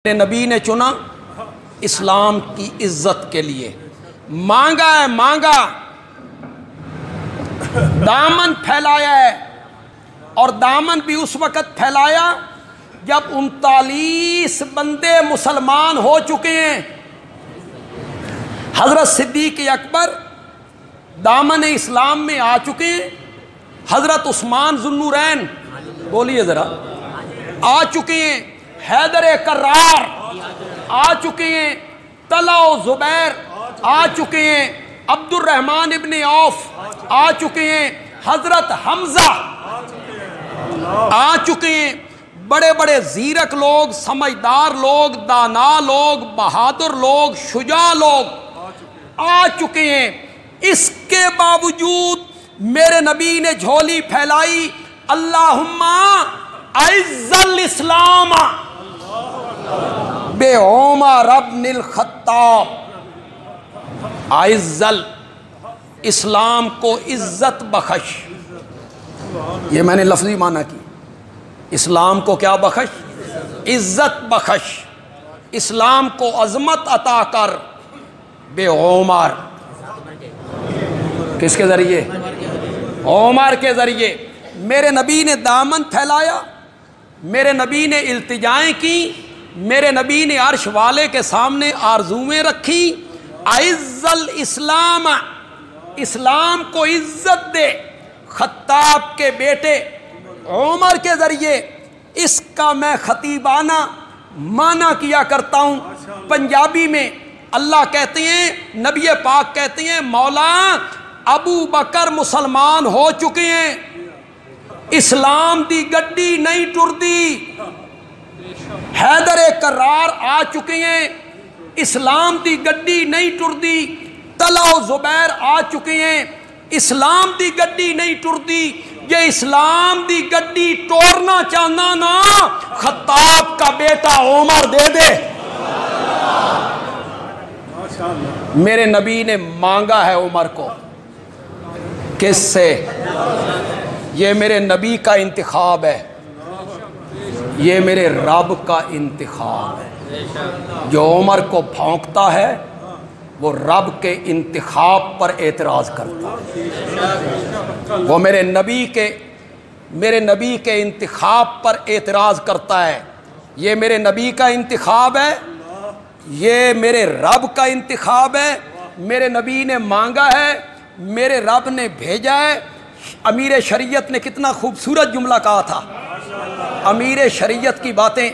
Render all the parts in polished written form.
میرے نبی نے چنا اسلام کی عزت کے لیے، مانگا ہے، مانگا، دامن پھیلایا ہے، اور دامن بھی اس وقت پھیلایا جب 39 بندے مسلمان ہو چکے ہیں۔ حضرت صدیق اکبر دامن اسلام میں آ چکے ہیں، حضرت عثمان ذو النورین بولیے ذرا آ چکے ہیں، حیدر کرار آ چکے ہیں، طلحہ و زبیر آ چکے ہیں، عبد الرحمن ابن عوف آ چکے ہیں، حضرت حمزہ آ چکے ہیں۔ بڑے بڑے زیرک لوگ، سمجھدار لوگ، دانا لوگ، بہادر لوگ، شجاع لوگ آ چکے ہیں۔ اس کے باوجود میرے نبی نے جھولی پھیلائی، اللہم اعز الاسلام بے عمر ابن الخطاب، اعز اسلام کو عزت بخش۔ یہ میں نے لفظی معنی کی، اسلام کو کیا بخش؟ عزت بخش، اسلام کو عظمت عطا کر، بے عمر، کس کے ذریعے؟ عمر کے ذریعے۔ میرے نبی نے دامن پھیلایا، میرے نبی نے التجائیں کی، میرے نبی نے عرش والے کے سامنے آرزویں رکھی، اعز الاسلام، اسلام کو عزت دے، خطاب کے بیٹے عمر کے ذریعے۔ اس کا میں خطیبانہ معنی کیا کرتا ہوں۔ پنجابی میں اللہ کہتے ہیں، نبی پاک کہتے ہیں، مولا ابو بکر مسلمان ہو چکے ہیں، اسلام دی گڈی نہیں ٹردی، حیدر کرار آ چکے ہیں، اسلام دی گڈی نہیں ٹردی، طلحہ و زبیر آ چکے ہیں، اسلام دی گڈی نہیں ٹردی۔ یہ اسلام دی گڈی توڑنا چاہنا نا، خطاب کا بیٹا عمر دے دے۔ میرے نبی نے مانگا ہے عمر کو، کس سے؟ یہ میرے نبی کا انتخاب ہے، یہ میرے رب کا انتخاب ہے۔ جو عمر کو بھونکتا ہے وہ رب کے انتخاب پر اعتراض کرتا ہے، وہ میرے نبی کے انتخاب پر اعتراض کرتا ہے۔ یہ میرے نبی کا انتخاب ہے، یہ میرے رب کا انتخاب ہے۔ میرے نبی نے مانگا ہے، میرے رب نے بھیجا ہے۔ امیر شریعت نے کتنا خوبصورت جملہ کہا تھا۔ امیر شریعت کی باتیں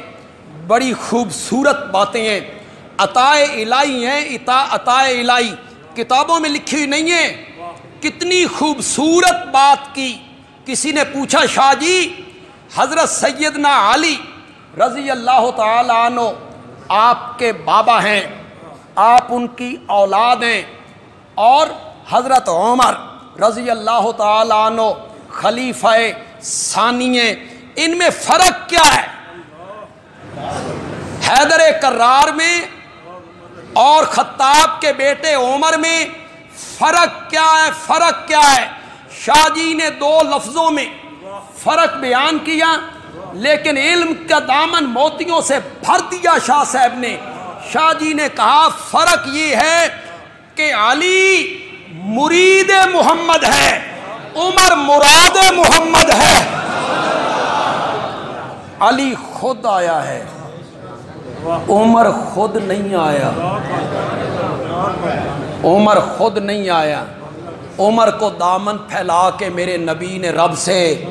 بڑی خوبصورت باتیں ہیں، عطائے الہی ہیں، عطائے الہی کتابوں میں لکھی ہوئی نہیں ہے۔ کتنی خوبصورت بات کی۔ کسی نے پوچھا، شاہ جی حضرت سیدنا علی رضی اللہ تعالی عنہ آپ کے بابا ہیں، آپ ان کی اولاد ہیں، اور حضرت عمر رضی اللہ تعالی عنہ خلیفہ ثانی ہیں، ان میں فرق کیا ہے؟ حیدر کرار میں اور خطاب کے بیٹے عمر میں فرق کیا ہے؟ فرق کیا ہے؟ شاہ جی نے 2 لفظوں میں فرق بیان کیا، لیکن علم کا دامن موتیوں سے بھر دیا شاہ صاحب نے۔ شاہ جی نے کہا فرق یہ ہے کہ علی مرید محمد ہے، عمر مراد محمد ہے۔ علی خود آیا ہے، عمر خود نہیں آیا، عمر خود نہیں آیا۔ عمر کو دامن پھیلا کے میرے نبی نے رب سے